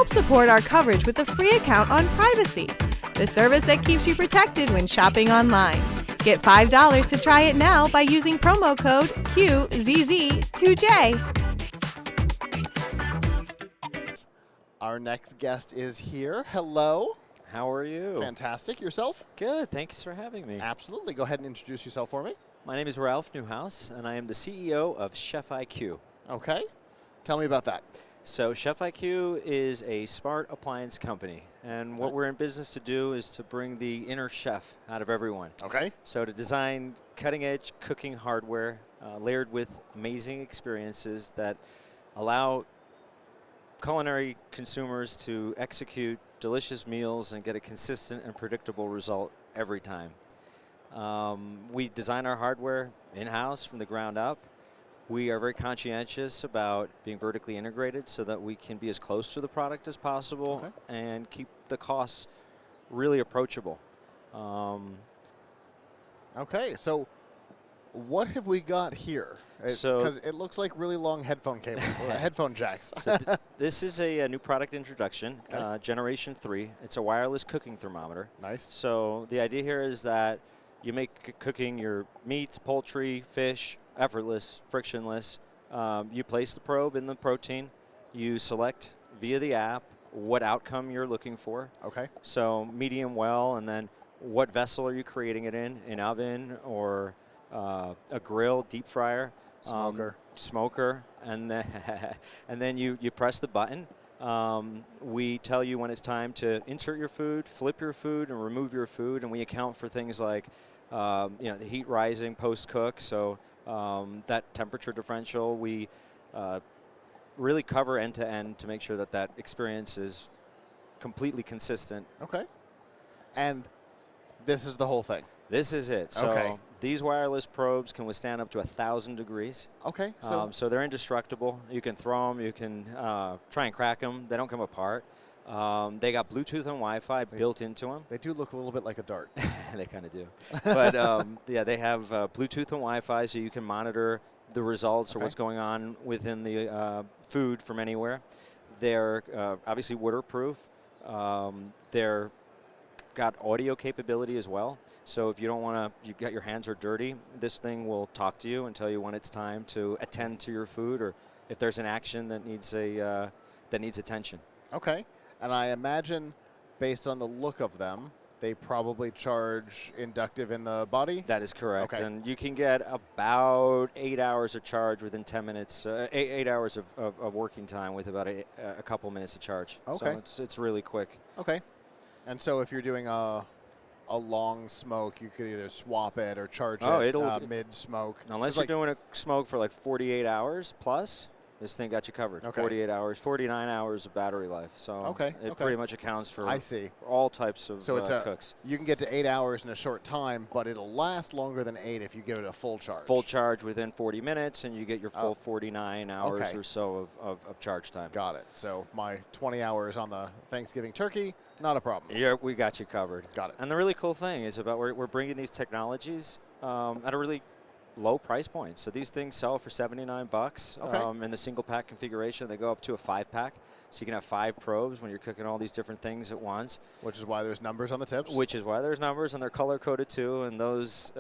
Help support our coverage with a free account on Privacy, the service that keeps you protected when shopping online. Get $5 to try it now by using promo code QZZ2J. Our next guest is here. Hello. How are you? Fantastic. Yourself? Good. Thanks for having me. Absolutely. Go ahead and introduce yourself for me. My name is Ralph Newhouse, and I am the CEO of Chef iQ. Okay. Tell me about that. So Chef iQ is a smart appliance company, and what we're in business to do is to bring the inner chef out of everyone. Okay. So to design cutting-edge cooking hardware layered with amazing experiences that allow culinary consumers to execute delicious meals and get a consistent and predictable result every time. We design our hardware in-house from the ground up. We are very conscientious about being vertically integrated so that we can be as close to the product as possible and keep the costs really approachable. Okay, so what have we got here? Because it looks like really long headphone cable, or headphone jacks. So this is a new product introduction, Generation 3. It's a wireless cooking thermometer. Nice. So the idea here is that you make cooking your meats, poultry, fish, effortless, frictionless. You place the probe in the protein. You select via the app what outcome you're looking for. Okay. So medium well, and then what vessel are you creating it in? An oven or a grill, deep fryer, smoker, and then and then you press the button. We tell you when it's time to insert your food, flip your food, and remove your food, and we account for things like the heat rising post cook. So that temperature differential, we really cover end to end to make sure that that experience is completely consistent. Okay. And this is the whole thing. This is it. So these wireless probes can withstand up to 1,000 degrees. Okay. So they're indestructible. You can throw them. You can try and crack them. They don't come apart. They got Bluetooth and Wi-Fi built into them. They do look a little bit like a dart. They kind of do. But yeah, they have Bluetooth and Wi-Fi, so you can monitor the results or what's going on within the food from anywhere. They're obviously waterproof. They're got audio capability as well. So if you don't want to, you got your hands are dirty, this thing will talk to you and tell you when it's time to attend to your food, or if there's an action that needs attention. Okay. And I imagine, based on the look of them, they probably charge inductive in the body? That is correct. Okay. And you can get about 8 hours of charge within 10 minutes, 8 hours of working time with about a couple minutes of charge. Okay. So it's really quick. Okay. And so if you're doing a long smoke, you could either swap it or charge it mid-smoke. Unless you're doing a smoke for like 48 hours plus, this thing got you covered. 48 hours, 49 hours of battery life. So it pretty much accounts for all types of cooks. You can get to 8 hours in a short time, but it'll last longer than 8 if you give it a full charge. Full charge within 40 minutes, and you get your full 49 hours or so of charge time. Got it. So my 20 hours on the Thanksgiving turkey, not a problem. Yeah, we got you covered. Got it. And the really cool thing is about we're bringing these technologies at a really low price point. So these things sell for $79 in the single pack configuration. They go up to a 5-pack. So you can have 5 probes when you're cooking all these different things at once. Which is why there's numbers on the tips. Which is why there's numbers, and they're color coded too, and those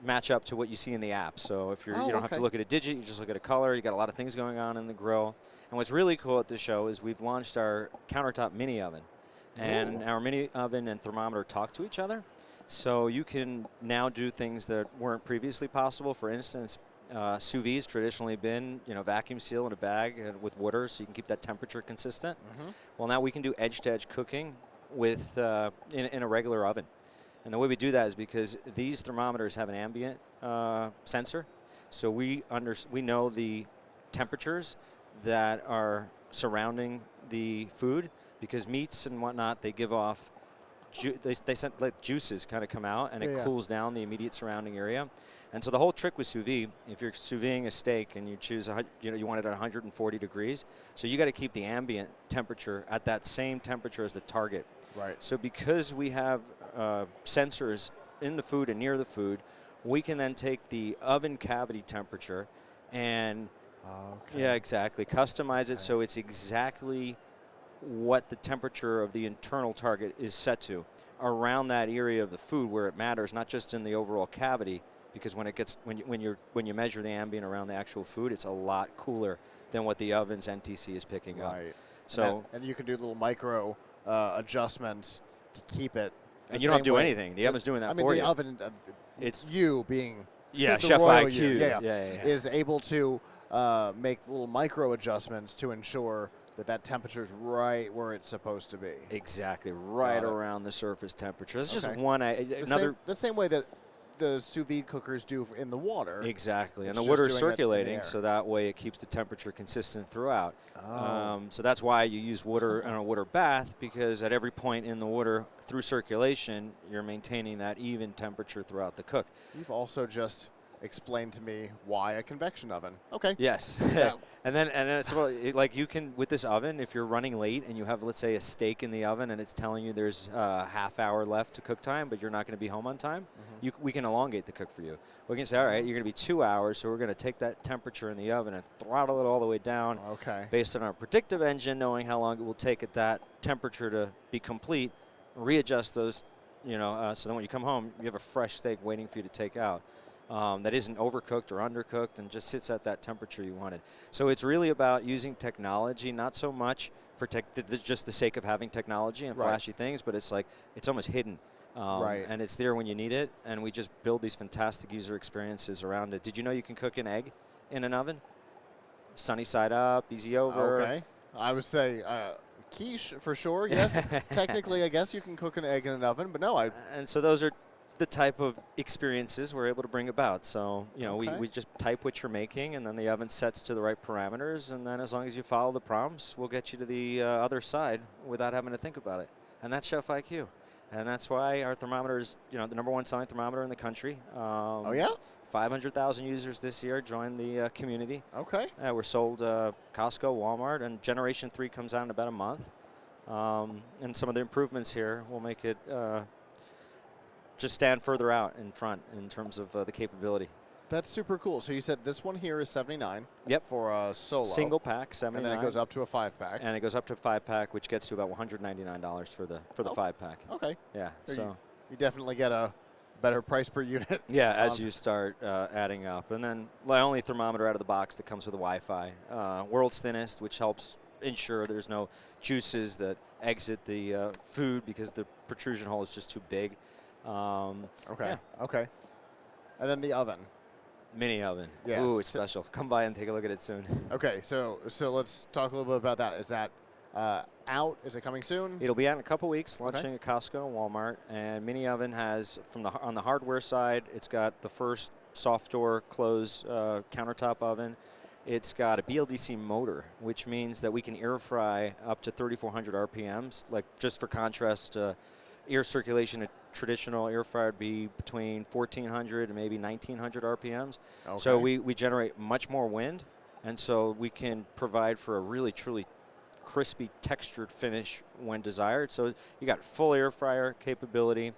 match up to what you see in the app. So if you don't have to look at a digit, you just look at a color. You got a lot of things going on in the grill. And what's really cool at this show is we've launched our countertop mini oven. And our mini oven and thermometer talk to each other. So you can now do things that weren't previously possible. For instance, sous vide's traditionally been, vacuum seal in a bag with water, so you can keep that temperature consistent. Well, now we can do edge-to-edge cooking with in a regular oven. And the way we do that is because these thermometers have an ambient sensor, so we know the temperatures that are surrounding the food, because meats and whatnot, they give off. They sent like juices kind of come out, and it cools down the immediate surrounding area. And so the whole trick with sous vide, if you're sous videing a steak and you choose, you want it at 140 degrees, so you got to keep the ambient temperature at that same temperature as the target. Right. So because we have sensors in the food and near the food, we can then take the oven cavity temperature and customize it so it's exactly what the temperature of the internal target is set to around that area of the food where it matters, not just in the overall cavity, because when you measure the ambient around the actual food, it's a lot cooler than what the oven's NTC is picking up. So and you can do little micro adjustments to keep it. And you don't have to do anything. The oven's doing that for you. The oven, it's you being Chef IQ is able to make little micro adjustments to ensure that temperature is right where it's supposed to be. Exactly, right around the surface temperature. It's just the same way that the sous vide cookers do in the water. Exactly, and the water is circulating, so that way it keeps the temperature consistent throughout. So that's why you use water in a water bath, because at every point in the water through circulation, you're maintaining that even temperature throughout the cook. You've also just explained to me why a convection oven. Okay. Yes. and then so like you can, with this oven, if you're running late and you have, let's say, a steak in the oven and it's telling you there's a half hour left to cook time, but you're not going to be home on time, we can elongate the cook for you. We can say, all right, you're going to be 2 hours, so we're going to take that temperature in the oven and throttle it all the way down based on our predictive engine, knowing how long it will take at that temperature to be complete, readjust those, so then when you come home, you have a fresh steak waiting for you to take out. That isn't overcooked or undercooked and just sits at that temperature you wanted. So it's really about using technology, not so much for just the sake of having technology and flashy things, but it's like it's almost hidden. And it's there when you need it, and we just build these fantastic user experiences around it. Did you know you can cook an egg in an oven? Sunny side up, easy over. Okay. I would say quiche for sure, yes. Technically, I guess you can cook an egg in an oven, but no. And so those are the type of experiences we're able to bring about. So, we just type what you're making, and then the oven sets to the right parameters, and then as long as you follow the prompts, we'll get you to the other side without having to think about it. And that's Chef IQ. And that's why our thermometer is, the #1 selling thermometer in the country. 500,000 users this year joined the community. Okay. We're sold Costco, Walmart, and Generation 3 comes out in about a month. And some of the improvements here will make it just stand further out in front in terms of the capability. That's super cool. So you said this one here is $79. Yep. For a solo. Single pack, $79. And then it goes up to a 5-pack. And it goes up to a 5-pack, which gets to about $199 for the 5-pack. Okay. Yeah. So you definitely get a better price per unit. Yeah, as you start adding up. And then the only thermometer out of the box that comes with a Wi-Fi. World's thinnest, which helps ensure there's no juices that exit the food because the protrusion hole is just too big. Okay. And then the oven. Mini oven. Yes. Ooh, it's special. Come by and take a look at it soon. Okay, so let's talk a little bit about that. Is that out? Is it coming soon? It'll be out in a couple weeks, launching at Costco and Walmart. And Mini Oven has, on the hardware side, it's got the first soft door close countertop oven. It's got a BLDC motor, which means that we can air fry up to 3,400 RPMs. Like, just for contrast, air circulation, a traditional air fryer would be between 1,400 and maybe 1,900 RPMs. Okay. So we generate much more wind, and so we can provide for a really, truly crispy, textured finish when desired. So you got full air fryer capability.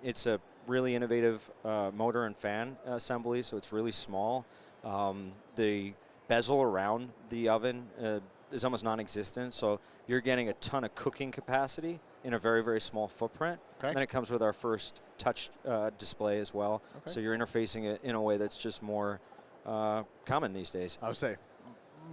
It's a really innovative motor and fan assembly, so it's really small. The bezel around the oven is almost non-existent, so you're getting a ton of cooking capacity in a very, very small footprint. Okay. Then it comes with our first touch display as well. Okay. So you're interfacing it in a way that's just more common these days. I would say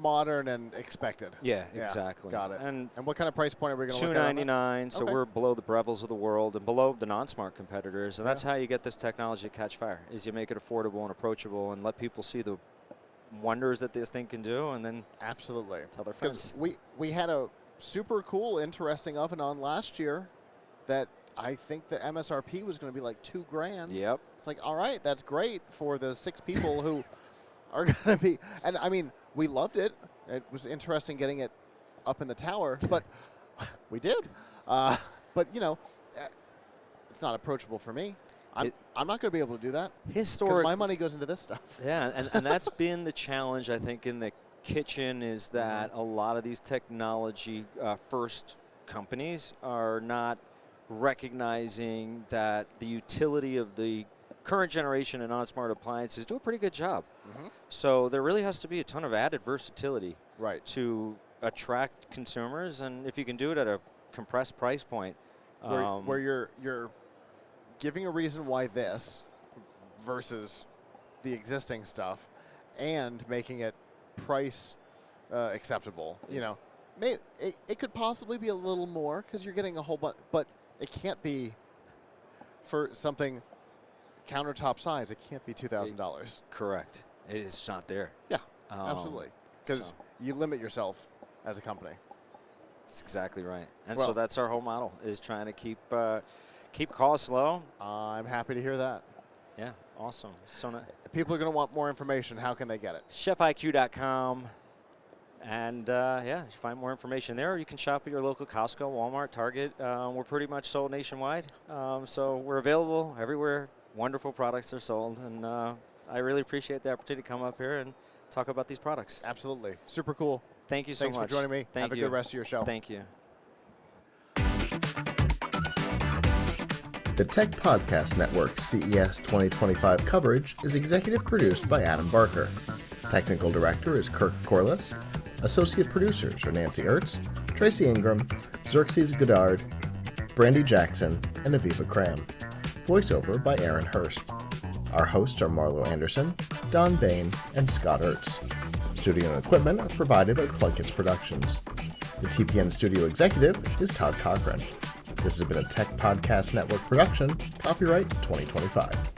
modern and expected. Yeah, exactly. Got it. And what kind of price point are we going to look at? $299, so we're below the Brevils of the world and below the non-smart competitors. And that's how you get this technology to catch fire, is you make it affordable and approachable and let people see the wonders that this thing can do, and then absolutely tell their friends. We had a super cool, interesting oven on last year that I think the MSRP was going to be like $2,000. Yep. It's like, all right, that's great for the 6 people who are going to be. And I mean, we loved it. It was interesting getting it up in the tower, but we did. But it's not approachable for me. I'm not going to be able to do that. Because my money goes into this stuff. Yeah, and that's been the challenge, I think, in the kitchen, is that a lot of these technology first companies are not recognizing that the utility of the current generation of non-smart appliances do a pretty good job. So there really has to be a ton of added versatility to attract consumers, and if you can do it at a compressed price point, where you're giving a reason why this versus the existing stuff, and making it price acceptable. You know, it could possibly be a little more because you're getting a whole bunch, but it can't be for something countertop size. It can't be $2,000. Correct. It is not there. Yeah, absolutely. Because you limit yourself as a company. That's exactly right. And so that's our whole model, is trying to keep costs low. I'm happy to hear that. Yeah, awesome. So people are going to want more information. How can they get it? ChefIQ.com. And, you find more information there. Or you can shop at your local Costco, Walmart, Target. We're pretty much sold nationwide. So we're available everywhere. Wonderful products are sold. And I really appreciate the opportunity to come up here and talk about these products. Absolutely. Super cool. Thank you so much. Thanks for joining me. Have a good rest of your show. Thank you. The Tech Podcast Network CES 2025 coverage is executive produced by Adam Barker. Technical director is Kirk Corliss. Associate producers are Nancy Ertz, Tracy Ingram, Xerxes Goddard, Brandy Jackson, and Aviva Cram. Voiceover by Aaron Hurst. Our hosts are Marlo Anderson, Don Bain, and Scott Ertz. Studio and equipment are provided by PLUGHITZ Productions. The TPN studio executive is Todd Cochran. This has been a Tech Podcast Network production, copyright 2025.